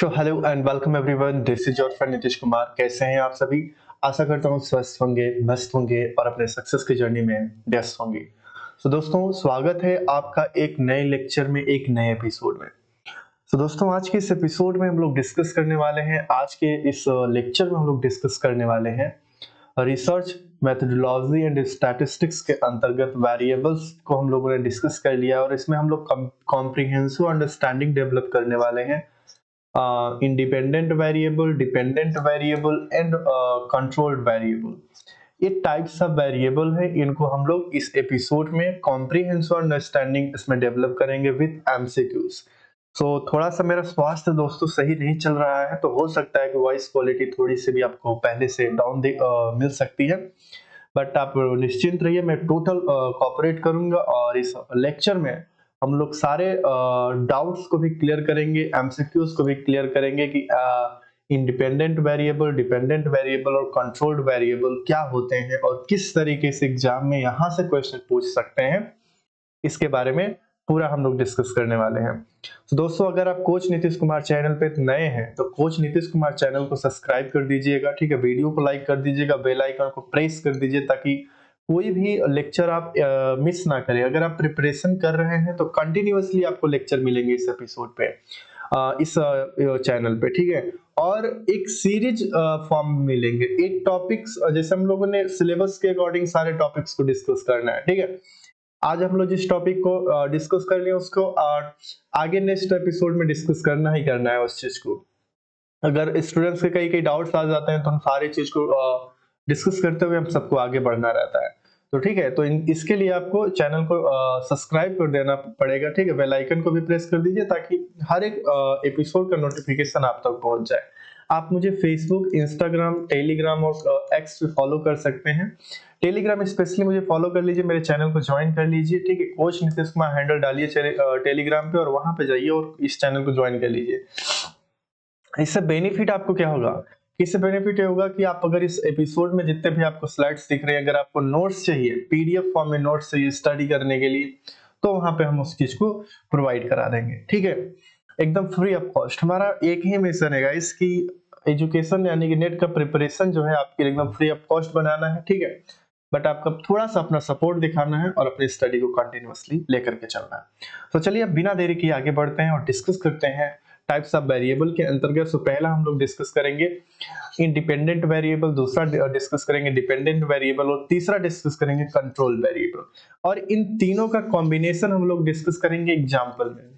So hello and welcome everyone, this is your friend Nitish Kumar. कैसे हैं आप सभी? आशा करता हूँ स्वस्थ होंगे, मस्त होंगे और अपने सक्सेस की जर्नी में व्यस्त होंगे। सो दोस्तों, स्वागत है आपका एक नए लेक्चर में, एक नए एपिसोड में। सो दोस्तों, आज के इस एपिसोड में हम लोग डिस्कस करने वाले हैं, आज के इस लेक्चर में हम लोग डिस्कस करने वाले हैं रिसर्च मेथोडोलॉजी एंड स्टैटिस्टिक्स के अंतर्गत वेरिएबल्स को हम लोगों ने डिस्कस कर लिया और इसमें हम लोग कॉम्प्रिहेंसिव अंडरस्टैंडिंग डेवलप करने वाले हैं independent variable, dependent variable and controlled variable. ये टाइप्स ऑफ वेरिएबल है, इनको हम लोग इस एपिसोड में कॉम्प्रिहेंसिव अंडरस्टैंडिंग इसमें डेवलप करेंगे विद एमसीक्यूज। सो थोड़ा सा मेरा स्वास्थ्य दोस्तों सही नहीं चल रहा है, तो हो सकता है कि वॉइस क्वालिटी थोड़ी सी भी आपको पहले से डाउन मिल सकती है, बट आप निश्चिंत रहिए, मैं टोटल कोऑपरेट करूंगा और इस लेक्चर में हम लोग सारे डाउट्स को भी क्लियर करेंगे, एमसीक्यूज को भी क्लियर करेंगे कि इंडिपेंडेंट वेरिएबल, डिपेंडेंट वेरिएबल और कंट्रोल्ड वेरिएबल क्या होते हैं और किस तरीके से एग्जाम में यहाँ से क्वेश्चन पूछ सकते हैं, इसके बारे में पूरा हम लोग डिस्कस करने वाले हैं। तो दोस्तों, अगर आप कोच नीतीश कुमार चैनल पे नए हैं तो कोच नीतीश कुमार चैनल को सब्सक्राइब कर दीजिएगा, ठीक है। वीडियो को लाइक कर दीजिएगा, बेल आइकन को प्रेस कर दीजिए ताकि कोई भी लेक्चर आप मिस ना करें। अगर आप प्रिपरेशन कर रहे हैं तो कंटिन्यूअसली आपको लेक्चर मिलेंगे इस एपिसोड पे, इस चैनल पे, ठीक है। और एक सीरीज फॉर्म में मिलेंगे, एक टॉपिक्स, जैसे हम लोगों ने सिलेबस के अकॉर्डिंग सारे टॉपिक्स को डिस्कस करना है, ठीक है। आज हम लोग जिस टॉपिक को डिस्कस कर लिए उसको आगे नेक्स्ट एपिसोड में डिस्कस करना ही करना है उस चीज को। अगर स्टूडेंट्स के कई कई डाउट्स आ जाते हैं तो हम सारी चीज को डिस्कस करते हुए हम सबको आगे बढ़ना रहता है, तो ठीक है। तो इसके लिए आपको चैनल को सब्सक्राइब कर देना पड़ेगा, ठीक है। बेल आइकन को भी प्रेस कर दीजिए ताकि हर एक एपिसोड का नोटिफिकेशन आप तक पहुंच जाए। आप मुझे फेसबुक, इंस्टाग्राम, टेलीग्राम और एक्स पे फॉलो कर सकते हैं। टेलीग्राम स्पेशली मुझे फॉलो कर लीजिए, मेरे चैनल को ज्वाइन कर लीजिए, ठीक है। कोच नीतीश कुमार हैंडल डालिए टेलीग्राम पे और वहां पे जाइए और इस चैनल को ज्वाइन कर लीजिए। इससे बेनिफिट आपको क्या होगा? इससे बेनिफिट ये होगा कि आप अगर इस एपिसोड में जितने भी आपको स्लाइड्स दिख रहे हैं, अगर आपको नोट्स चाहिए, पीडीएफ फॉर्म में नोट्स चाहिए स्टडी करने के लिए, तो वहां पे हम उस चीज को प्रोवाइड करा देंगे, ठीक है। एकदम फ्री ऑफ कॉस्ट। हमारा एक ही मिशन है गाइस कि एजुकेशन यानी कि नेट का प्रिपरेशन जो है आपके एकदम फ्री ऑफ कॉस्ट बनाना है, ठीक है। बट आपका थोड़ा सा अपना सपोर्ट दिखाना है और अपनी स्टडी को कंटिन्यूअसली लेकर के चलना है। तो चलिए अब बिना देरी किए आगे बढ़ते हैं और डिस्कस करते हैं टाइप्स ऑफ वेरिएबल के अंतर्गत। तो पहला हम लोग डिस्कस करेंगे इंडिपेंडेंट वेरिएबल, दूसरा डिस्कस करेंगे डिपेंडेंट वेरिएबल और तीसरा डिस्कस करेंगे कंट्रोल वेरिएबल। और इन तीनों का कॉम्बिनेशन हम लोग डिस्कस करेंगे एग्जाम्पल में।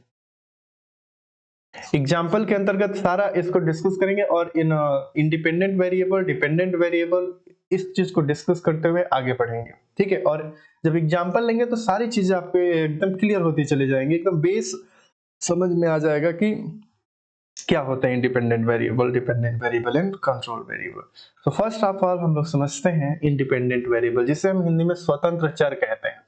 एग्जाम्पल के अंतर्गत सारा इसको डिस्कस करेंगे और in independent variable, dependent variable, इस चीज को डिस्कस करते हुए आगे बढ़ेंगे, ठीक है। और जब एग्जाम्पल लेंगे तो सारी चीजें आपको एकदम क्लियर होती चली जाएंगी, एकदम बेस समझ में आ जाएगा कि क्या होता है independent variable, dependent variable and control variable. तो फर्स्ट ऑफ ऑल हम लोग समझते हैं इंडिपेंडेंट वेरिएबल, जिसे हम हिंदी में स्वतंत्र चर कहते हैं।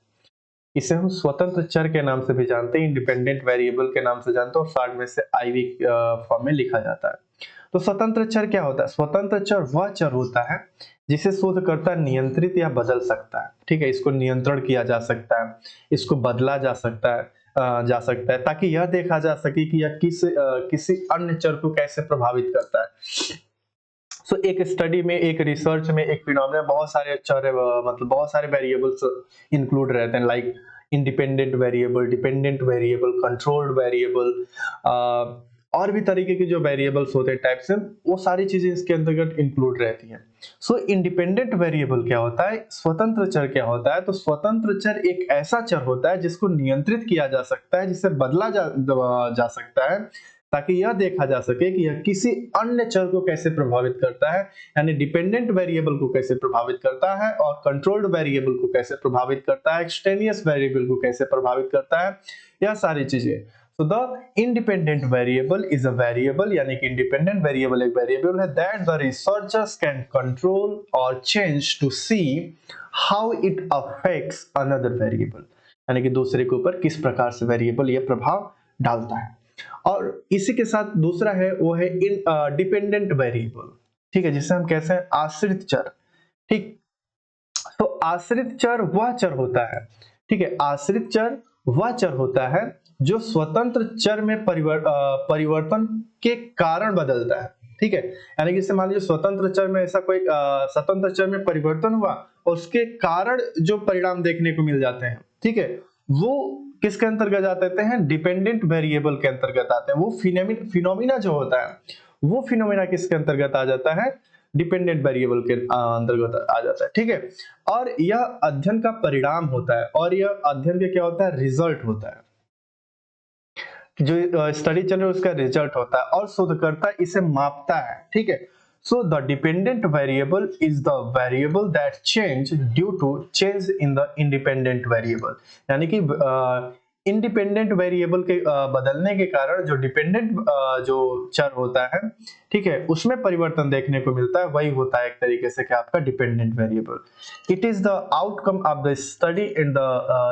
इसे हम स्वतंत्र चर के नाम से भी जानते हैं, इंडिपेंडेंट वेरिएबल के नाम से जानते हैं और शॉर्ट में से आईवी फॉर्म में लिखा जाता है। तो स्वतंत्र चर क्या होता है? स्वतंत्र चर वह चर होता है जिसे शोधकर्ता नियंत्रित या बदल सकता है, ठीक है। इसको नियंत्रण किया जा सकता है, इसको बदला जा सकता है ताकि यह देखा जा सके कि यह किसी अन्य चर को कैसे प्रभावित करता है। सो एक स्टडी में, एक रिसर्च में, एक फिनोमेना बहुत सारे चर, मतलब बहुत सारे वेरिएबल्स इंक्लूड रहते हैं, like independent variable, dependent variable, controlled variable, और भी तरीके के जो वेरिएबल्स होते हैं टाइप्स हैं, वो सारी चीजें इसके अंतर्गत इंक्लूड रहती हैं। सो इंडिपेंडेंट वेरिएबल क्या होता है, स्वतंत्र चर क्या होता है? तो स्वतंत्र चर एक ऐसा चर होता है जिसको नियंत्रित किया जा सकता है, जिसे बदला जा सकता है ताकि यह देखा जा सके कि यह किसी अन्य चर को कैसे प्रभावित करता है, यानी डिपेंडेंट वेरिएबल को कैसे प्रभावित करता है और कंट्रोल्ड वेरिएबल को कैसे प्रभावित करता है, एक्सटेनियस वेरिएबल को कैसे प्रभावित करता है, यह सारी चीजें। So the independent variable is a variable, यानी कि independent variable एक variable है that the researchers can control or change to see how it affects another variable, यानी कि दूसरे के ऊपर किस प्रकार से variable ये प्रभाव डालता है। और इसी के साथ दूसरा है वो है डिपेंडेंट वेरिएबल, ठीक है, जिसे हम कहते हैं आश्रित चर, ठीक। तो आश्रित चर वह चर होता है, ठीक है, आश्रित चर वह चर होता है जो स्वतंत्र चर में परिवर्तन के कारण बदलता है। ठीक है, यानी कि मान लीजिए स्वतंत्र चर में ऐसा कोई स्वतंत्र चर में परिवर्तन हुआ और उसके कारण जो परिणाम देखने को मिल जाते हैं, ठीक है, वो किसके अंतर्गत आते हैं? डिपेंडेंट वेरिएबल के अंतर्गत आते हैं। वो फिनोमिना जो होता है, वो फिनोमिना किसके अंतर्गत आ जाता है? डिपेंडेंट वेरिएबल के अंतर्गत आ जाता है। ठीक है, और यह अध्ययन का परिणाम होता है, और यह अध्ययन के क्या होता है? रिजल्ट होता है। जो स्टडी चल रहा है उसका रिजल्ट होता है, और शोधकर्ता इसे मापता है। ठीक है, so the dependent variable is the variable that change due to change in the independent variable. यानी कि इंडिपेंडेंट वेरिएबल के बदलने के कारण जो डिपेंडेंट जो चर होता है, ठीक है, उसमें परिवर्तन देखने को मिलता है, वही होता है एक तरीके से क्या आपका dependent variable. It is the outcome of the study and the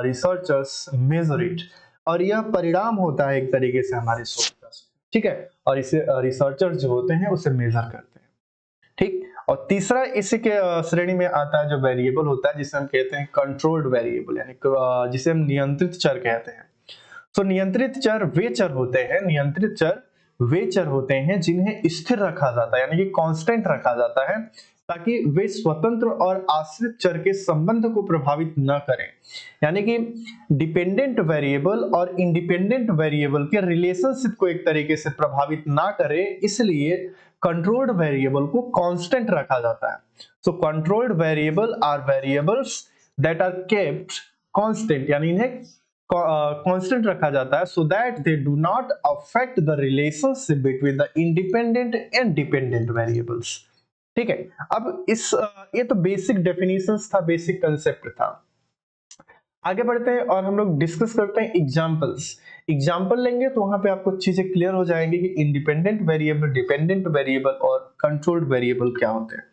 researchers measure it. और यह परिणाम होता है एक तरीके से हमारे शोध का। ठीक है, और इसे रिसर्चर्स जो होते हैं उसे मेजर करते हैं। ठीक, और तीसरा इसी के श्रेणी में आता है जो वेरिएबल होता है, जिसे हम कहते हैं कंट्रोल्ड वेरिएबल, यानी जिसे हम नियंत्रित चर कहते हैं। तो नियंत्रित चर वे चर होते हैं, नियंत्रित चर वे चर होते हैं जिन्हें स्थिर रखा जाता है, यानी कि कांस्टेंट रखा जाता है, ताकि वे स्वतंत्र और आश्रित चर के संबंध को प्रभावित न करें। यानी कि डिपेंडेंट वेरिएबल और इंडिपेंडेंट वेरिएबल के रिलेशनशिप को एक तरीके से प्रभावित ना करे, इसलिए कंट्रोल्ड वेरिएबल को कांस्टेंट रखा जाता है। So controlled variable are variables that are kept constant, यानी इन्हें कांस्टेंट रखा जाता है, so that they do not affect the relationship between the independent and dependent variables. ठीक है, अब इस ये तो बेसिक डेफिनेशंस था, बेसिक कंसेप्ट था। आगे बढ़ते हैं और हम लोग डिस्कस करते हैं एग्जांपल्स। एग्जांपल लेंगे तो वहां पे आपको चीजें क्लियर हो जाएंगी कि इंडिपेंडेंट वेरिएबल, डिपेंडेंट वेरिएबल और कंट्रोल्ड वेरिएबल क्या होते हैं।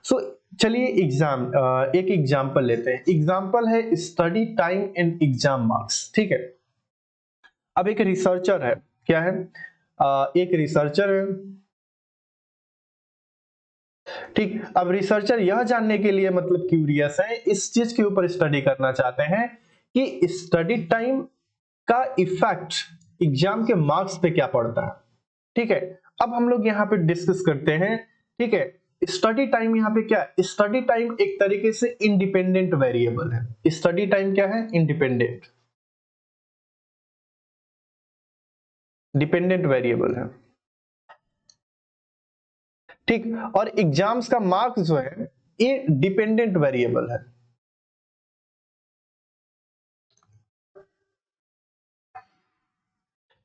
सो चलिए एक एग्जांपल लेते हैं। एग्जांपल है study time and exam marks. ठीक है, अब एक रिसर्चर है, क्या है? एक रिसर्चर है। ठीक, अब रिसर्चर यह जानने के लिए मतलब क्यूरियस है, इस चीज के ऊपर स्टडी करना चाहते हैं कि स्टडी टाइम का इफेक्ट एग्जाम के मार्क्स पे क्या पड़ता है। ठीक है, अब हम लोग यहाँ पे डिस्कस करते हैं। ठीक है, स्टडी टाइम यहाँ पे क्या है? स्टडी टाइम एक तरीके से इंडिपेंडेंट वेरिएबल है। स्टडी टाइम क्या है? इंडिपेंडेंट, डिपेंडेंट वेरिएबल है। ठीक, और एग्जाम्स का मार्क्स जो है ये डिपेंडेंट वेरिएबल है।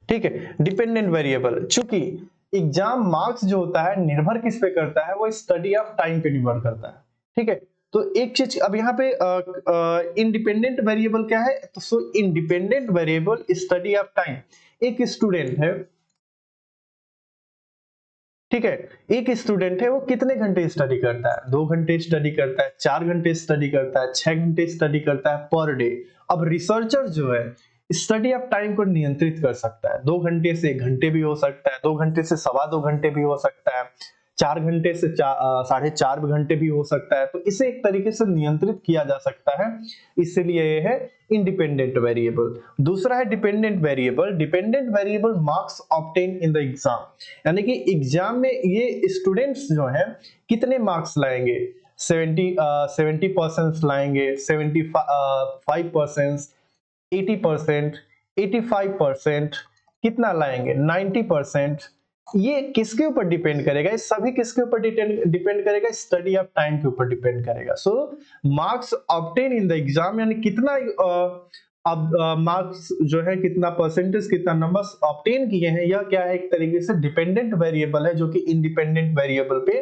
ठीक है, डिपेंडेंट वेरिएबल, चूंकि एग्जाम मार्क्स जो होता है निर्भर किस पे करता है? वो स्टडी ऑफ टाइम पे निर्भर करता है। ठीक है, तो एक चीज अब यहाँ पे इंडिपेंडेंट वेरिएबल क्या है? तो सो independent variable study of time. एक स्टूडेंट है, ठीक है, एक स्टूडेंट है, वो कितने घंटे स्टडी करता है? 2 घंटे स्टडी करता है, 4 घंटे स्टडी करता है, 6 घंटे स्टडी करता है पर डे। अब रिसर्चर जो है स्टडी ऑफ टाइम को नियंत्रित कर सकता है। 2 घंटे से 1 घंटे भी हो सकता है, 2 घंटे से 2.25 घंटे भी हो सकता है, 4 घंटे से 4.5 घंटे भी हो सकता है। तो इसे एक तरीके से नियंत्रित किया जा सकता है, इसलिए ये है इंडिपेंडेंट वेरिएबल। दूसरा है dependent variable. Dependent variable marks obtain in the exam, यानी कि एग्जाम में ये स्टूडेंट्स जो है कितने मार्क्स लाएंगे? 70% लाएंगे, 75%, 80%, 85%, कितना लाएंगे? 90%। ये किसके ऊपर डिपेंड करेगा? ये सभी किसके ऊपर डिपेंड करेगा? स्टडी ऑफ टाइम के ऊपर डिपेंड करेगा। So marks obtain in the exam, यानी कितना अब मार्क्स जो है, कितना परसेंटेज, कितना नंबर्स ऑब्टेन किए हैं, यह क्या है? एक तरीके से डिपेंडेंट वेरिएबल है, जो कि इंडिपेंडेंट वेरिएबल पे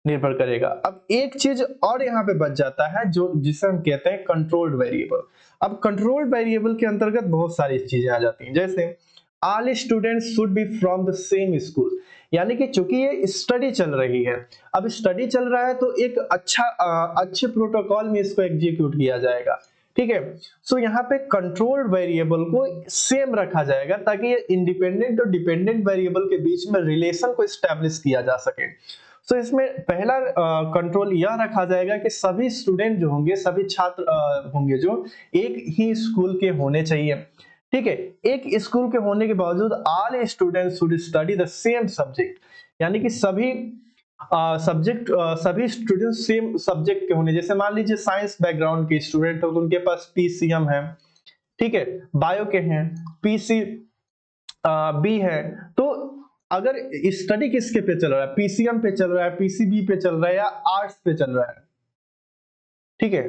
निर्भर करेगा। अब एक चीज और यहाँ पे बच जाता है, जो जिसे हम कहते हैं कंट्रोल्ड वेरिएबल। अब कंट्रोल्ड वेरिएबल के अंतर्गत बहुत सारी चीजें आ जाती हैं, जैसे all students should be from the same school, यानी कि चूंकि ये स्टडी चल रही है, अब स्टडी चल रहा है तो एक अच्छे प्रोटोकॉल में इसको एग्जीक्यूट किया जाएगा। ठीक है, सो यहाँ पे कंट्रोल्ड वेरिएबल को सेम रखा जाएगा, ताकि ये इंडिपेंडेंट और डिपेंडेंट वेरिएबल के बीच में रिलेशन को एस्टेब्लिश किया जा सके। सो इसमें पहला कंट्रोल यह रखा जाएगा कि सभी स्टूडेंट जो होंगे, सभी छात्र होंगे जो एक ही स्कूल के होने चाहिए। ठीक है, एक स्कूल के होने के बावजूद all students should study the same subject, यानी कि सभी सभी स्टूडेंट सेम सब्जेक्ट के होने, जैसे मान लीजिए साइंस बैकग्राउंड के स्टूडेंट हो तो उनके पास पीसीएम है, ठीक है, बायो के हैं पीसी बी है, तो अगर स्टडी किसके पे चल रहा है, पीसीएम पे चल रहा है, पीसीबी पे चल रहा है, या आर्ट्स पे चल रहा है, ठीक है,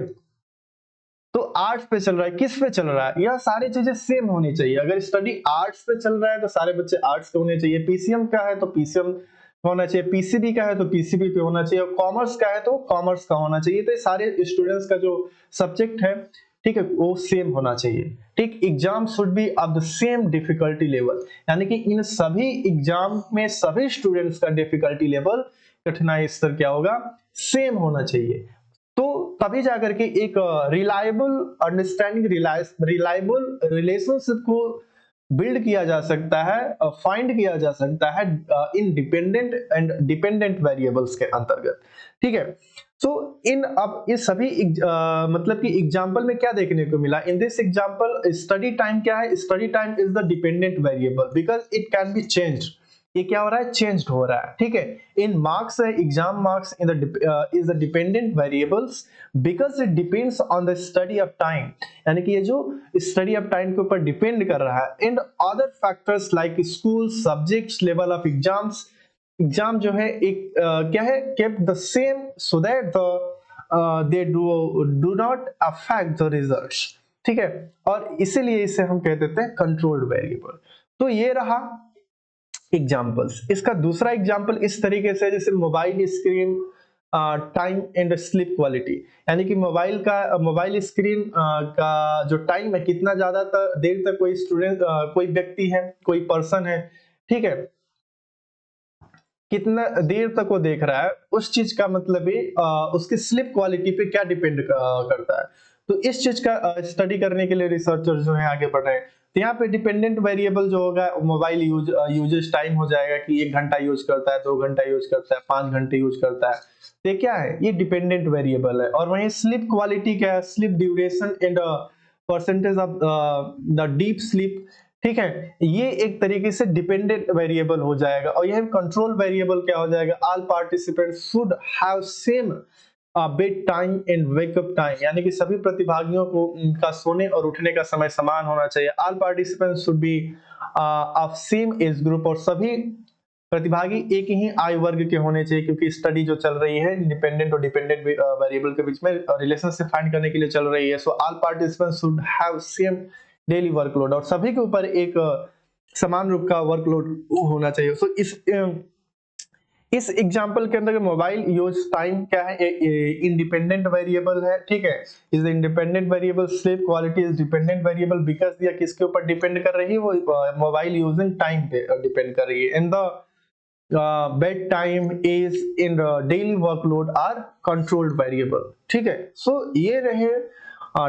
तो आर्ट्स पे चल रहा है, किस पे चल रहा है, यह सारी चीजें सेम होनी चाहिए। अगर स्टडी आर्ट्स पे चल रहा है तो सारे बच्चे आर्ट्स के होने चाहिए, पीसीएम का है तो पीसीएम होना चाहिए, पीसीबी का है तो पीसीबी पे होना चाहिए, कॉमर्स का है तो कॉमर्स का होना चाहिए। तो ये सारे स्टूडेंट्स का जो सब्जेक्ट है, ठीक है, वो सेम होना चाहिए। ठीक, exam should be of the same difficulty level, यानी कि इन सभी एग्जाम में सभी स्टूडेंट्स का डिफिकल्टी लेवल, कठिनाई स्तर क्या होगा, सेम होना चाहिए। तो तभी जाकर के एक रिलायबल अंडरस्टैंडिंग, रिलायबल रिलेशनशिप को बिल्ड किया जा सकता है, फाइंड किया जा सकता है इन डिपेंडेंट एंड डिपेंडेंट वेरिएबल्स के अंतर्गत। ठीक है, सो इन अब ये सभी मतलब कि एग्जांपल में क्या देखने को मिला, in this example study time क्या है, study time is the dependent variable because it can be changed, ये क्या हो रहा है, चेंज्ड हो रहा है। ठीक है, इन मार्क्स है, exam marks in the is the dependent variables because it depends on the study of time, यानी कि ये जो स्टडी ऑफ टाइम के ऊपर डिपेंड कर रहा है। And other factors like school subjects level of exams, exam जो है एक क्या है, kept the same so that the they do not affect the results. ठीक है, और इसीलिए इसे हम कह देते हैं कंट्रोल्ड वेरिएबल। तो ये रहा एग्जाम्पल्स। इसका दूसरा एग्जाम्पल इस तरीके से, जैसे mobile screen time and sleep quality, यानी कि मोबाइल स्क्रीन का जो टाइम है, कितना ज्यादा देर तक कोई स्टूडेंट कोई व्यक्ति है, कोई पर्सन है, ठीक है, कितना देर तक वो देख रहा है, उस चीज का मतलब ही उसकी स्लीप क्वालिटी पे क्या डिपेंड करता है। तो इस चीज का स्टडी करने के लिए रिसर्चर जो है आगे बढ़ रहे हैं। तो यहाँ पे डिपेंडेंट वेरिएबल जो होगा, मोबाइल यूजेज टाइम हो जाएगा कि 1 घंटा यूज करता है, 2 घंटा यूज करता है, 5 घंटे यूज करता है। तो ये क्या है, ये डिपेंडेंट वेरिएबल है। और वहीं स्लीप क्वालिटी क्या है, sleep duration and percentage of the deep sleep, ठीक है, ये एक तरीके से डिपेंडेंट वेरिएबल हो जाएगा। और यह कंट्रोल वेरिएबल क्या हो जाएगा, all participants should have same bed time and wake up time, यानी कि सभी प्रतिभागियों को उनका सोने और उठने का समय समान होना चाहिए। All participants should be of same age group, और सभी प्रतिभागी एक ही आयु वर्ग के होने चाहिए, क्योंकि स्टडी जो चल रही है इंडिपेंडेंट और डिपेंडेंट वेरिएबल के बीच में रिलेशनशिप फाइंड करने के लिए चल रही है। So all participants should have same daily workload, और सभी के ऊपर एक समान रूप का वर्कलोड होना चाहिए। सो इस एग्जांपल के अंदर मोबाइल यूज टाइम क्या है, इंडिपेंडेंट वेरिएबल है। ठीक है, is the independent variable, sleep quality is dependent variable because यह किसके ऊपर डिपेंड कर रही है, वो मोबाइल यूजिंग टाइम पे डिपेंड कर रही है। And the bed time is in daily workload are controlled variable. ठीक है, सो ये रहे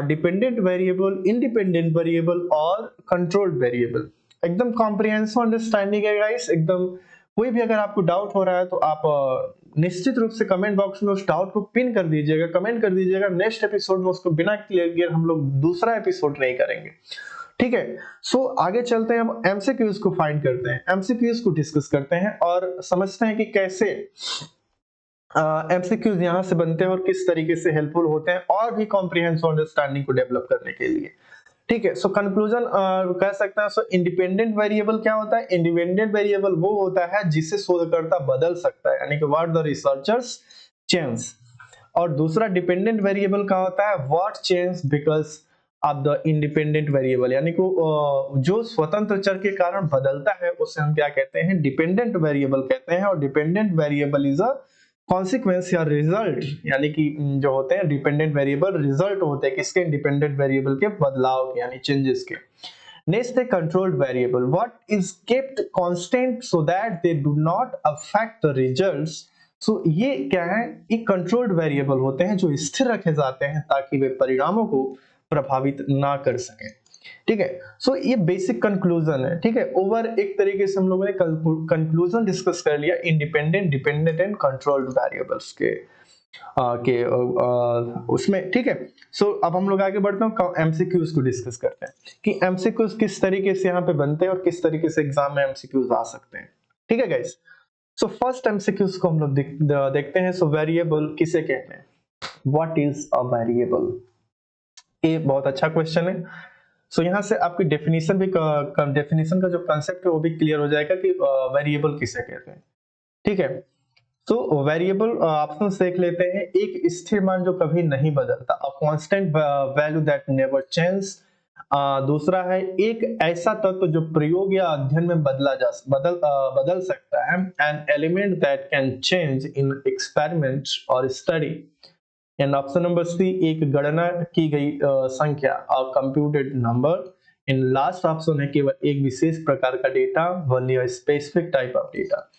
डिपेंडेंट वेरिएबल, इंडिपेंडेंट वेरिएबल और कंट्रोल्ड वेरिएबल। एकदम कॉम्प्रिहेंसिव अंडरस्टैंडिंग है गाइस, एकदम। कोई भी अगर आपको डाउट हो रहा है तो आप निश्चित रूप से कमेंट बॉक्स में उस डाउट को पिन कर दीजिएगा, कमेंट कर दीजिएगा। नेक्स्ट एपिसोड में उसको बिना क्लियर किए हम लोग दूसरा एपिसोड नहीं करेंगे। ठीक है, सो आगे चलते हैं, हम एमसीक्यूज को फाइंड करते हैं, एमसीक्यूज को डिस्कस करते हैं और समझते हैं कि कैसे एमसीक्यूज यहाँ से बनते हैं और किस तरीके से हेल्पफुल होते हैं और भी कॉम्प्रिहेंसिव अंडरस्टैंडिंग को डेवलप करने के लिए। ठीक है, सो कंक्लूजन कह सकते हैं। सो इंडिपेंडेंट वेरिएबल क्या होता है, इंडिपेंडेंट वेरिएबल वो होता है जिसे शोधकर्ता बदल सकता है, यानी कि व्हाट द रिसर्चर्स चेंज। और दूसरा डिपेंडेंट वेरिएबल क्या होता है, what change because of the independent variable, यानी कि जो स्वतंत्र चर के कारण बदलता है उसे हम क्या कहते हैं, डिपेंडेंट वेरिएबल कहते हैं। और dependent variable is a consequence या रिजल्ट, यानी कि जो होते हैं डिपेंडेंट वेरिएबल रिजल्ट होते हैं किसके, इंडिपेंडेंट वेरिएबल के बदलाव के, यानी चेंजेस के। नेक्स्ट है controlled variable, what is kept constant so that they do not affect the results. So ये क्या है, ये कंट्रोल्ड वेरिएबल होते हैं जो स्थिर रखे जाते हैं ताकि वे परिणामों को प्रभावित ना कर सकें। ठीक है, सो ये बेसिक कंक्लूजन है। ठीक है, ओवर एक तरीके से हम लोगों ने कंक्लूजन डिस्कस कर लिया independent, dependent and controlled variables के। के उसमें, ठीक है। सो अब हम लोग आगे बढ़ते हैं, एमसीक्यूज को डिस्कस करते हैं कि एमसीक्यूज किस तरीके से यहाँ पे बनते हैं और किस तरीके से एग्जाम में एमसीक्यूज आ सकते हैं, ठीक है गाइस। सो फर्स्ट एमसीक्यूज को हम लोग देखते हैं। सो वेरिएबल किसे कहते हैं, व्हाट इज अ वेरिएबल, ये बहुत अच्छा क्वेश्चन है। सो यहाँ से आपकी डेफिनेशन भी, डेफिनेशन का जो कंसेप्ट है वो भी क्लियर हो जाएगा कि वेरिएबल किसे कहते हैं, ठीक है। तो वेरिएबल ऑप्शन देख लेते हैं, एक स्थिर मान जो कभी नहीं बदलता, a constant value that never change. दूसरा है एक ऐसा तत्व जो प्रयोग या अध्ययन में बदल सकता है, an element that can change in experiment और study. And option number C, एक गणना की गई संख्या, a computed number. In last option है केवल एक विशेष प्रकार का data, only a specific type of data.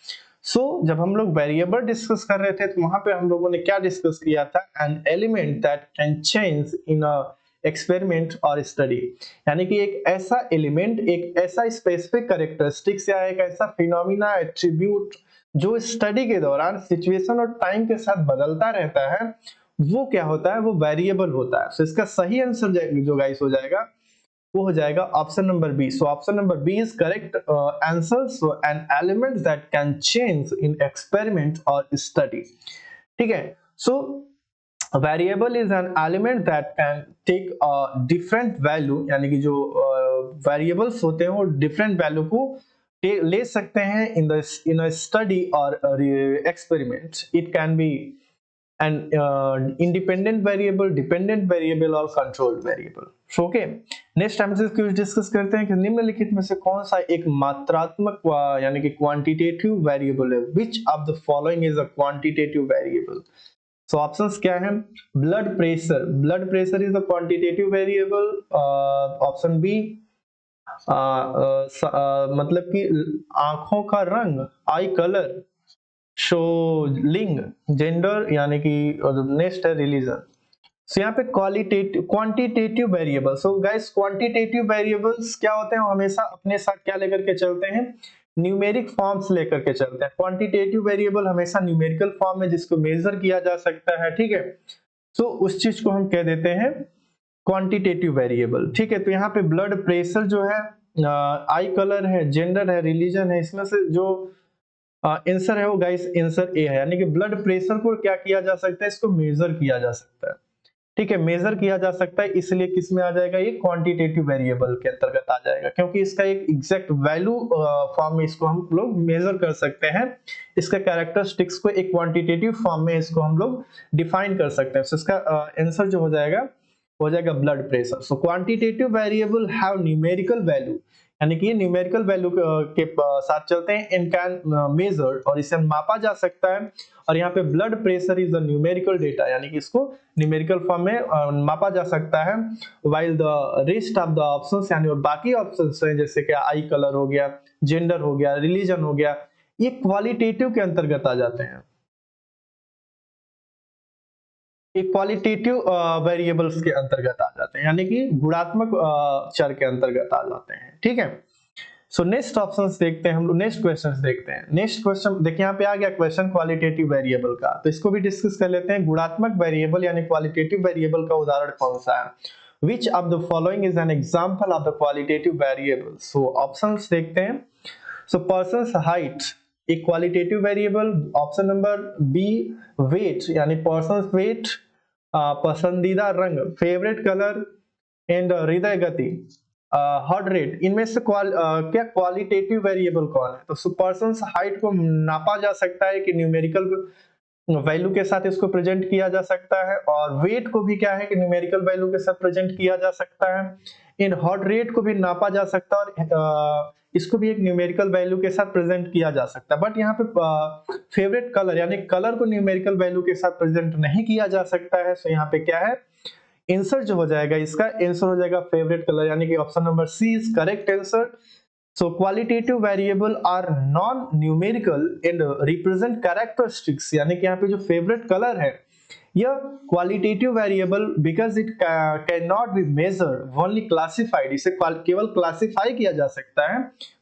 So जब हम लोग वेरिएबल डिस्कस कर रहे थे तो वहां पे हम लोगों ने क्या डिस्कस किया था, N element that can change in a experiment और स्टडी, यानी कि एक ऐसा एलिमेंट, एक ऐसा स्पेसिफिक कैरेक्टरिस्टिक्स या एक ऐसा फिनोमिना, एट्रीब्यूट जो स्टडी के दौरान सिचुएशन और टाइम के साथ बदलता रहता है, वो क्या होता है, वो वेरिएबल होता है। तो इसका सही आंसर जो गाइस हो जाएगा वो हो जाएगा option number B. So option number B is correct answer. So an element that can change in experiment और स्टडी, ठीक है। So variable is an element that can take a different value, यानी कि जो वेरिएबल्स होते हैं वो different value को ले सकते हैं इन अ स्टडी और experiment. It can be an independent variable, dependent variable और controlled variable. So, okay. Next हम क्यों डिस्कस करते हैं कि निम्नलिखित में से कौन सा एक मात्रात्मक यानी कि क्वांटिटेटिव वेरिएबल है, which of the following is a quantitative variable? So options क्या है, blood pressure, blood pressure is a quantitative variable. Option B मतलब कि आंखों का रंग, आई कलर। शो लिंग, जेंडर, यानी कि नेक्स्ट है रिलीजन। सो यहाँ पे qualitative quantitative variable. So guys quantitative variables क्या होते हैं, हमेशा अपने साथ क्या लेकर के चलते हैं, न्यूमेरिक फॉर्म्स लेकर के चलते हैं। क्वांटिटेटिव वेरिएबल हमेशा न्यूमेरिकल फॉर्म में जिसको मेजर किया जा सकता है, ठीक है। सो उस चीज को हम कह देते हैं क्वांटिटेटिव वेरिएबल, ठीक है। तो यहाँ पे ब्लड प्रेशर जो है, आई कलर है, जेंडर है, रिलीजन है, इसमें से जो आंसर है वो गाइस आंसर ए है, यानी कि ब्लड प्रेशर को क्या किया जा सकता है, इसको मेजर किया जा सकता है, ठीक है। मेजर किया जा सकता है, इसलिए किस में आ जाएगा, ये क्वांटिटेटिव वेरिएबल के अंतर्गत आ जाएगा, क्योंकि इसका एक एग्जैक्ट वैल्यू फॉर्म में इसको हम लोग मेजर कर सकते हैं। इसका कैरेक्टरिस्टिक्स को एक क्वांटिटेटिव फॉर्म में इसको हम लोग डिफाइन कर सकते हैं। तो इसका आंसर जो हो जाएगा blood pressure. So quantitative variable have numerical value, यानी कि ये न्यूमेरिकल वैल्यू के साथ चलते हैं, इन कैन मेजर, और इसे मापा जा सकता है। और यहाँ पे blood pressure is the numerical data, यानी कि इसको न्यूमेरिकल फॉर्म में मापा जा सकता है। While the rest of the options, यानी और बाकी ऑप्शंस हैं जैसे कि आई कलर हो गया, जेंडर हो गया, रिलीजन हो गया, ये क्वालिटेटिव के अंतर्गत आ जाते हैं, ये क्वालिटेटिव वेरिएबल्स के अंतर्गत आ जाते हैं, यानी कि गुणात्मक चर के अंतर्गत आ जाते हैं, ठीक है। सो नेक्स्ट ऑप्शंस देखते हैं हम लोग, नेक्स्ट क्वेश्चंस देखते हैं। नेक्स्ट क्वेश्चन देखिए, यहाँ पे आ गया क्वेश्चन क्वालिटेटिव वेरिएबल का, तो इसको भी डिस्कस कर लेते हैं। गुणात्मक वेरिएबल यानी क्वालिटेटिव वेरिएबल का उदाहरण कौन सा है, which of the following is an example of the qualitative variable. So options देखते हैं। सो पर्सन्स हाइट, एक qualitative variable. Option number B weight, यानी पर्सन्स वेट। पसंदीदा रंग, फेवरेट कलर। एंड हृदय गति, हार्ट रेट। इनमें से क्या क्वालिटेटिव वेरिएबल कौन है, तो पर्सन्स हाइट को नापा जा सकता है कि न्यूमेरिकल वैल्यू के साथ इसको प्रेजेंट किया जा सकता है, और वेट को भी क्या है कि न्यूमेरिकल वैल्यू के साथ प्रेजेंट किया जा सकता है। इन हार्ट रेट को भी नापा जा सकता है और इसको भी एक न्यूमेरिकल वैल्यू के साथ प्रेजेंट किया जा सकता है। बट यहाँ पे फेवरेट कलर यानी कलर को न्यूमेरिकल वैल्यू के साथ प्रेजेंट नहीं किया जा सकता है। सो यहाँ पे क्या है, आंसर जो हो जाएगा, इसका आंसर हो जाएगा फेवरेट कलर, यानी कि option number C is correct answer. So qualitative variable are non numerical and represent characteristics, यानी कि यहाँ पे जो फेवरेट कलर है यह qualitative variable because it can not be measured, only classified, इसे केवल क्लासिफाई किया जा सकता है,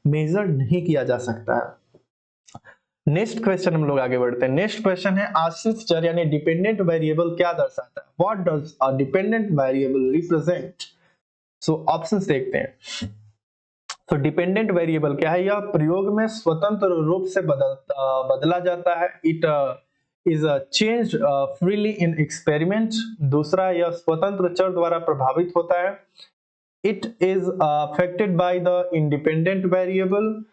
मेजर नहीं किया जा सकता है। नेक्स्ट क्वेश्चन हम लोग आगे बढ़ते हैं। नेक्स्ट क्वेश्चन है आश्रित चर यानी डिपेंडेंट वेरिएबल क्या दर्शाता है? What does a dependent variable represent? So options देखते हैं। तो डिपेंडेंट वेरिएबल क्या है? यह प्रयोग में स्वतंत्र रूप से बदला जाता है। It is change freely in experiment. दूसरा, यह स्वतंत्र चर द्वारा प्रभावित होता है। It is affected by the independent variable.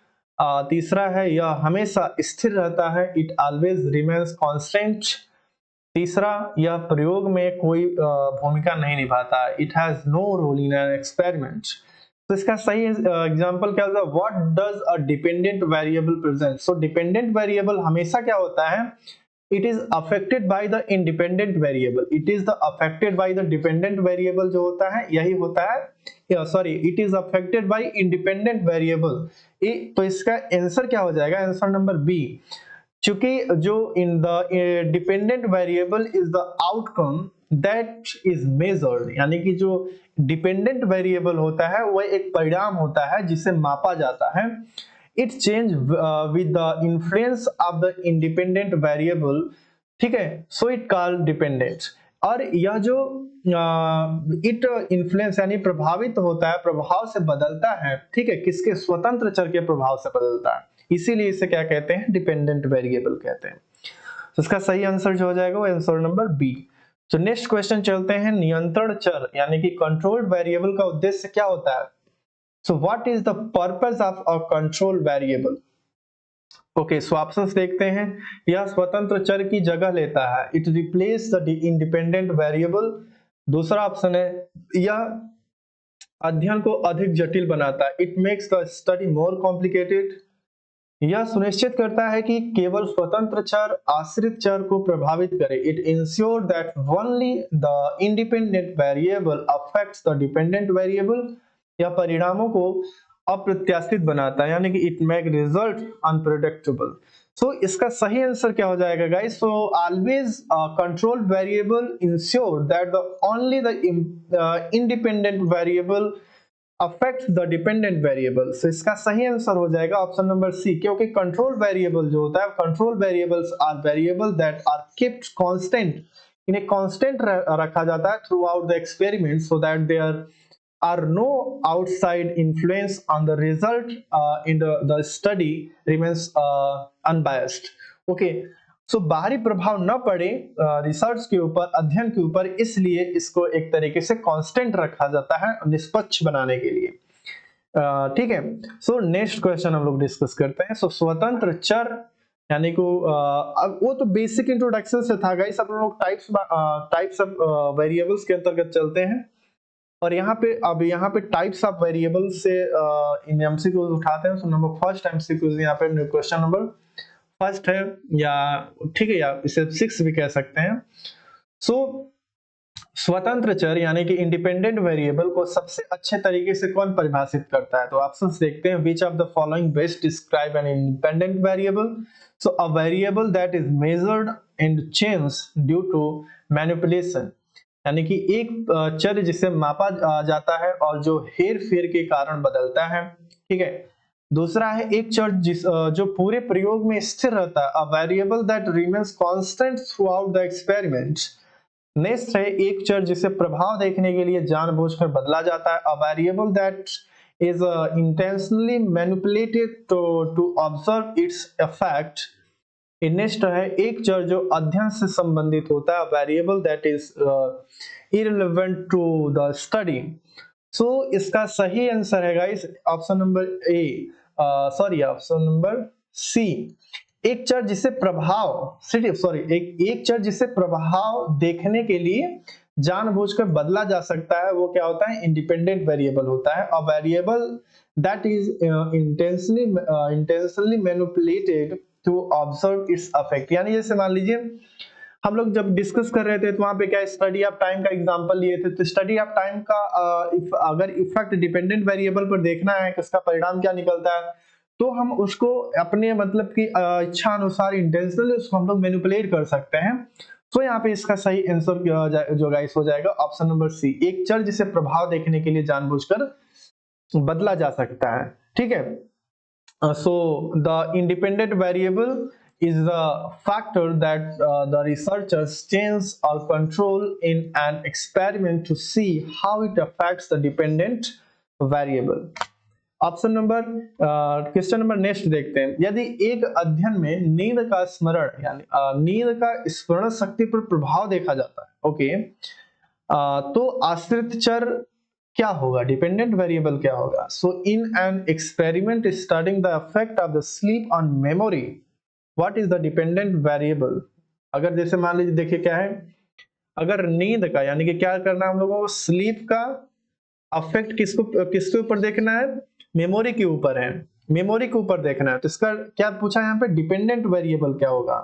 तीसरा है, यह हमेशा स्थिर रहता है। It always remains constant. तीसरा, यह प्रयोग में कोई भूमिका नहीं निभाता। It has no role in an experiment. तो इसका सही एग्जांपल क्या होगा? What does a dependent variable present? So dependent variable हमेशा क्या होता है? It is affected by the independent variable. It is the affected by the dependent variable जो होता है यही होता है, sorry, it is affected by independent variable. तो इसका आंसर क्या हो जाएगा? Answer number B. चूंकि जो in the dependent variable is the outcome that is measured, यानी कि जो डिपेंडेंट वेरिएबल होता है वह एक परिणाम होता है जिसे मापा जाता है। It change with the influence of the independent variable, ठीक है, सो इट कॉल्ड डिपेंडेंट। और यह जो इट इन्फ्लुएंस यानी प्रभावित होता है, प्रभाव से बदलता है, ठीक है, किसके? स्वतंत्र चर के प्रभाव से बदलता है, इसीलिए इसे क्या कहते हैं? डिपेंडेंट वेरिएबल कहते हैं। तो इसका सही आंसर जो हो जाएगा वो आंसर नंबर बी। तो नेक्स्ट क्वेश्चन चलते हैं। नियंत्रण चर यानी कि कंट्रोल्ड वेरिएबल का उद्देश्य क्या होता है? So what is the purpose of a control variable? Okay, so options देखते हैं। यह स्वतंत्र चर की जगह लेता है। It replace the independent variable. दूसरा ऑप्शन है, यह अध्ययन को अधिक जटिल बनाता है। It makes the study more complicated. यह सुनिश्चित करता है कि केवल स्वतंत्र चर आश्रित चर को प्रभावित करे। It ensure that only the independent variable affects the dependent variable. यह परिणामों को अप्रत्याशित बनाता है, यानी कि it make result unpredictable. So इसका सही आंसर क्या हो जाएगा guys? So always control variable ensure that the only the independent variable affect the dependent variable. So इसका सही आंसर हो जाएगा ऑप्शन नंबर सी, क्योंकि कंट्रोल वेरिएबल जो होता है, control variables are variable that are kept constant, इन्हें कांस्टेंट रखा जाता है throughout the experiment so that there are no outside influence on the result in the study remains unbiased. Okay, सो बाहरी प्रभाव न पड़े रिसर्च के ऊपर, अध्ययन के ऊपर, इसलिए इसको एक तरीके से कांस्टेंट रखा जाता है निष्पक्ष बनाने के लिए। ठीक है, सो नेक्स्ट क्वेश्चन हम लोग डिस्कस करते हैं। सो स्वतंत्र चर यानी को वो तो बेसिक इंट्रोडक्शन से था गाइस। अब हम लोग टाइप्स ऑफ वेरिएबल्स के अंतर्गत चलते हैं और यहाँ पे टाइप्स ऑफ वेरिएबल से इन एमसीक्यूज उठाते हैं। सो नंबर फर्स्ट एमसीक्यूज यहाँ पे क्वेश्चन नंबर फर्स्ट है, या ठीक है, या इसे 6 भी कह सकते हैं। सो स्वतंत्र चर यानी कि इंडिपेंडेंट वेरिएबल को सबसे अच्छे तरीके से कौन परिभाषित करता है? तो ऑप्शंस देखते हैं। Which of the following best describe an independent variable? So a variable that is measured and change due to manipulation, यानी कि एक चर जिसे मापा जाता है और जो हेर फेर के कारण बदलता है, ठीक है। दूसरा है एक चर जो पूरे प्रयोग में स्थिर रहता है, a variable that remains constant through out the experiment. Next है एक चर जिसे प्रभाव देखने के लिए जानबूझकर बदला जाता है, a variable that is intentionally manipulated to observe its effect. Next है एक चर जो अध्ययन से संबंधित होता है, variable that is irrelevant to the study. So इसका सही आंसर है guys option number A, sorry option number C. एक चर जिसे एक चर जिसे प्रभाव देखने के लिए जानबूझकर बदला जा सकता है वो क्या होता है? इंडिपेंडेंट वेरिएबल होता है। A variable that is intentionally manipulated to observe its affect, यानी जैसे मान लीजिए हम लोग जब डिस्कस कर रहे थे तो वहां पे क्या स्टडी ऑफ टाइम का एग्जांपल लिए थे। तो स्टडी ऑफ टाइम का अगर इफेक्ट डिपेंडेंट वेरिएबल पर देखना है कि उसका परिणाम क्या निकलता है, तो हम उसको अपने मतलब की इच्छा अनुसार इंटेंशनली उसको हम लोग मैनिपुलेट कर सकते हैं। तो यहाँ पे इसका सही आंसर जो गाइस हो जाएगा ऑप्शन नंबर सी, एक चर जिसे प्रभाव देखने के लिए जानबूझकर बदला जा सकता है, ठीक है। So the independent variable is the factor that the researchers change or control in an experiment to see how it affects the dependent variable. Option number question number next देखते हैं। यदि एक अध्ययन में नींद का स्मरण यानी नींद का स्मरण शक्ति पर प्रभाव देखा जाता है, ओके, तो आश्रित चर क्या होगा, डिपेंडेंट वेरिएबल क्या होगा? So in an experiment studying the effect of the sleep on memory, what is the dependent variable? अगर जैसे मान लीजिए, देखिए क्या है, अगर नींद का यानी कि क्या करना है हम लोगों को, स्लीप का अफेक्ट किसके ऊपर देखना है, मेमोरी के ऊपर है, मेमोरी के ऊपर देखना है, तो इसका क्या पूछा है यहाँ पे, डिपेंडेंट वेरिएबल क्या होगा?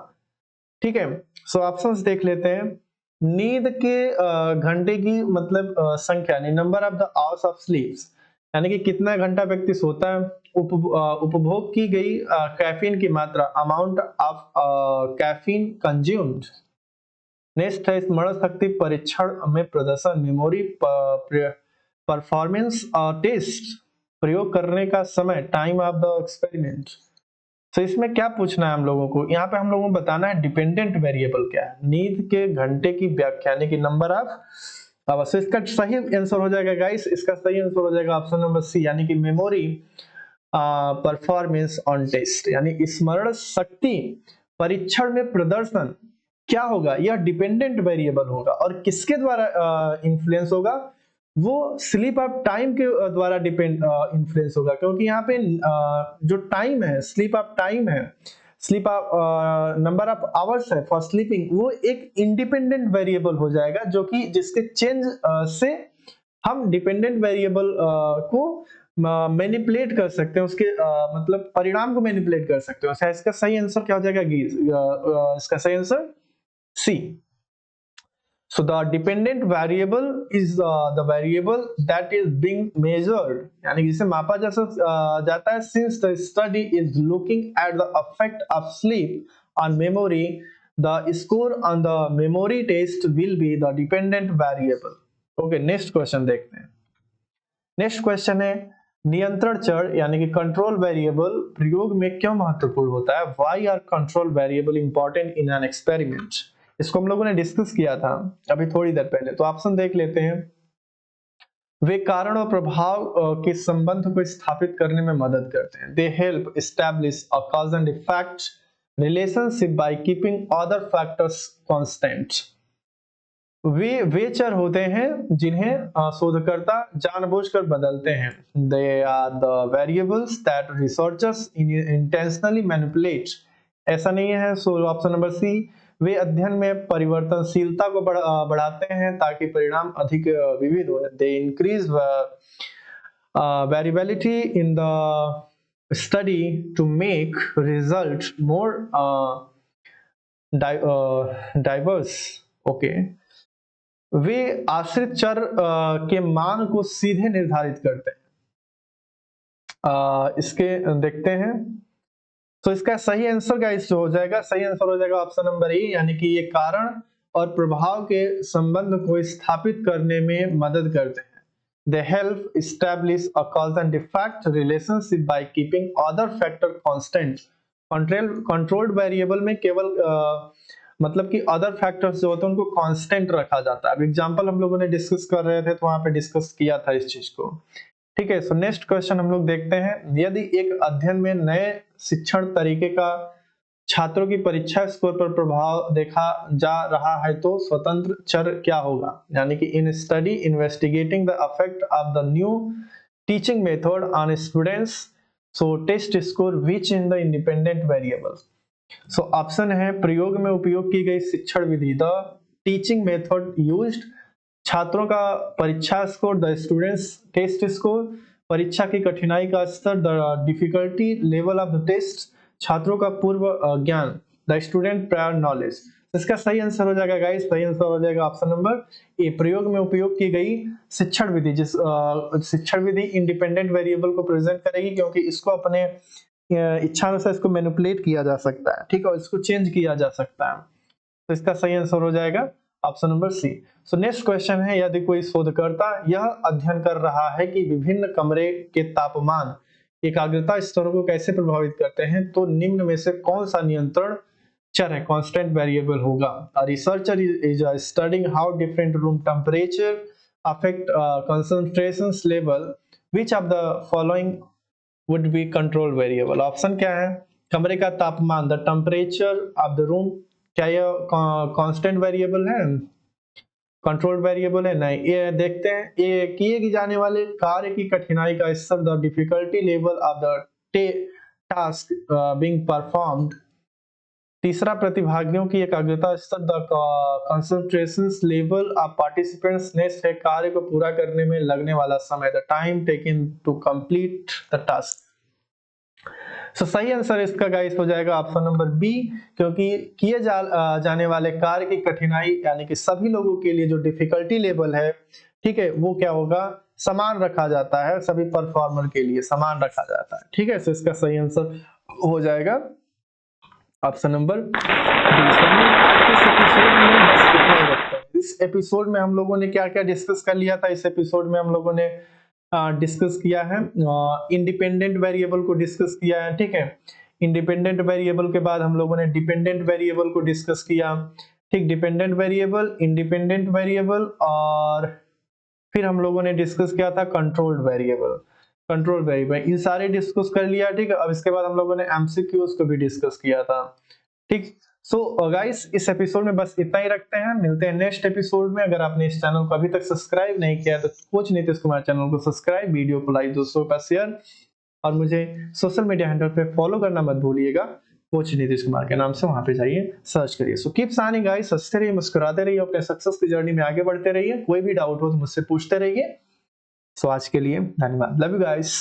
ठीक है, सो ऑप्शंस देख लेते हैं। नींद के घंटे की मतलब संख्या यानी number of the hours of स्लीप्स, यानी कि कितना घंटा व्यक्ति सोता है, उपभोग की गई कैफीन की मात्रा, amount of caffeine consumed. Next है स्मरण शक्ति परीक्षण में प्रदर्शन, मेमोरी परफॉर्मेंस टेस्ट, प्रयोग करने का समय, टाइम ऑफ द एक्सपेरिमेंट। तो इसमें क्या पूछना है हम लोगों को, यहाँ पे हम लोगों को बताना है डिपेंडेंट वेरिएबल क्या है, नींद के घंटे की व्याख्या यानी कि नंबर ऑफ आवर्स। इसका सही आंसर हो जाएगा गाइस, इसका सही आंसर हो जाएगा ऑप्शन नंबर सी, यानी कि मेमोरी परफॉर्मेंस ऑन टेस्ट, यानी स्मरण शक्ति परीक्षण में प्रदर्शन क्या होगा, यह डिपेंडेंट वेरिएबल होगा। और किसके द्वारा इन्फ्लुएंस होगा, वो स्लीप ऑफ टाइम के द्वारा डिपेंड इन्फ्लुएंस होगा, क्योंकि यहाँ पे जो टाइम है, स्लीप ऑफ टाइम है, sleep of number of hours है फॉर स्लीपिंग, वो एक इंडिपेंडेंट वेरिएबल हो जाएगा, जो कि जिसके चेंज से हम डिपेंडेंट वेरिएबल को मैनिपुलेट कर सकते हैं, उसके मतलब परिणाम को मैनिपुलेट कर सकते हैं। इसका सही आंसर क्या हो जाएगा, इसका सही answer C. So the dependent variable is the variable that is being measured, यानी जिसे मापा जाता है, since the study is looking at the effect of sleep on memory, the score on the memory test will be the dependent variable. Okay, next question देखते हैं। Next question है, नियंत्रण चर यानी कि कंट्रोल वेरिएबल प्रयोग में क्यों महत्वपूर्ण होता है? Why are control variable important in an experiment? इसको हम लोगों ने डिस्कस किया था अभी थोड़ी देर पहले, तो ऑप्शन देख लेते हैं। वे कारण और प्रभाव के संबंध को स्थापित करने में मदद करते हैं। They help establish a cause and effect relationship by keeping other factors constant. वे चर होते हैं जिन्हें शोधकर्ता जानबूझकर बदलते हैं। They are the variables that researchers intentionally manipulate. ऐसा नहीं है, सो ऑप्शन नंबर सी, वे अध्ययन में परिवर्तनशीलता को बढ़ाते हैं ताकि परिणाम अधिक विविध हो। They increase variability in the study to make result more diverse. Okay, वे आश्रित चर के मान को सीधे निर्धारित करते हैं। इसके देखते हैं, तो इसका सही आंसर गाइस हो जाएगा, सही आंसर हो जाएगा ऑप्शन नंबर ए, यानी कि ये कारण और प्रभाव के संबंध को स्थापित करने में मदद करते हैं। They help establish a cause and effect relationship by keeping other factor constant. Controlled variable में केवल मतलब कि अदर फैक्टर्स जो होते हैं उनको कांस्टेंट रखा जाता है। अब एग्जांपल हम लोगों ने डिस्कस कर रहे थे तो वहां पे डिस्कस किया था इस चीज को। ठीक है, सो नेक्स्ट क्वेश्चन हम लोग देखते हैं। यदि एक अध्ययन में नए शिक्षण तरीके का छात्रों की परीक्षा स्कोर पर प्रभाव देखा जा रहा है तो स्वतंत्र चर क्या होगा? यानी कि in study investigating the effect of the new teaching method on students, so test score which in the independent variables. So option है प्रयोग में उपयोग की गई शिक्षण विधि, द टीचिंग मेथड यूज्ड, छात्रों का परीक्षा स्कोर, द स्टूडेंट्स टेस्ट स्कोर, परीक्षा की कठिनाई का स्तर, the difficulty level of the test, छात्रों का पूर्व ज्ञान, द स्टूडेंट प्रायर नॉलेज। इसका सही आंसर हो जाएगा गाइस, सही आंसर हो जाएगा ऑप्शन नंबर ए, प्रयोग में उपयोग की गई शिक्षण विधि। जिस शिक्षण विधि इंडिपेंडेंट वेरिएबल को प्रेजेंट करेगी, क्योंकि इसको अपने इच्छा अनुसार इसको मैनिपुलेट किया जा सकता है, ठीक है, और इसको चेंज किया जा सकता है। तो इसका सही आंसर हो जाएगा option number C. So next question है, यदि कोई शोधकर्ता यह अध्ययन कर रहा है कि विभिन्न कमरे के तापमान एकाग्रता स्तरों को कैसे प्रभावित करते हैं, तो निम्न में से कौन सा नियंत्रण चर है, कांस्टेंट वेरिएबल होगा। A researcher is studying how different room temperature affect concentration level, which of the following would be control variable. Option क्या है, कमरे का तापमान, the temperature of the room, क्या यह कांस्टेंट वेरिएबल है, कंट्रोल वेरिएबल है? नहीं। ये देखते हैं, ये किए जाने वाले कार्य की कठिनाई का स्तर, the difficulty level of the task being performed. तीसरा, प्रतिभागियों की एकाग्रता स्तर, the concentration level of participants. Next है, कार्य को पूरा करने में लगने वाला समय, the time taken to complete the task. So सही आंसर इसका गाइस हो जाएगा ऑप्शन नंबर बी, क्योंकि जाने वाले कार्य की कठिनाई यानी कि सभी लोगों के लिए जो डिफिकल्टी लेवल है, ठीक है, वो क्या होगा, समान रखा जाता है, सभी परफॉर्मर के लिए समान रखा जाता है। ठीक है, सो इसका सही आंसर हो जाएगा ऑप्शन नंबर डी। आज के इस एपिसोड में बस इतना ही रखते हैं। इस एपिसोड में हम लोगों ने क्या क्या डिस्कस कर लिया था, इस एपिसोड में हम लोगों ने डिस्कस किया है इंडिपेंडेंट वेरिएबल को डिस्कस किया है। ठीक है, इंडिपेंडेंट वेरिएबल के बाद हम लोगों ने डिपेंडेंट वेरिएबल को डिस्कस किया। ठीक, डिपेंडेंट वेरिएबल, इंडिपेंडेंट वेरिएबल, और फिर हम लोगों ने डिस्कस किया था controlled variable. Control variable in सारे डिस्कस कर लिया। ठीक है, अब इसके बाद हम लोगों ने एमसीक्यूज को भी डिस्कस किया था। ठीक, सो गाइस इस एपिसोड में बस इतना ही रखते हैं, मिलते हैं नेक्स्ट एपिसोड में। अगर आपने इस चैनल को अभी तक सब्सक्राइब नहीं किया है तो कोच नीतीश कुमार चैनल को सब्सक्राइब, वीडियो को लाइक, दोस्तों का शेयर, और मुझे सोशल मीडिया हैंडल पे फॉलो करना मत भूलिएगा। कोच नीतीश कुमार के नाम से वहां पे जाइए, सर्च करिए। सो कीप शाइनिंग गाइस, हंसते रहिए, मुस्कुराते रहिए, अपने सक्सेस की जर्नी में आगे बढ़ते रहिए। कोई भी डाउट हो तो मुझसे पूछते रहिए। सो आज के लिए धन्यवाद, लव यू गाइस।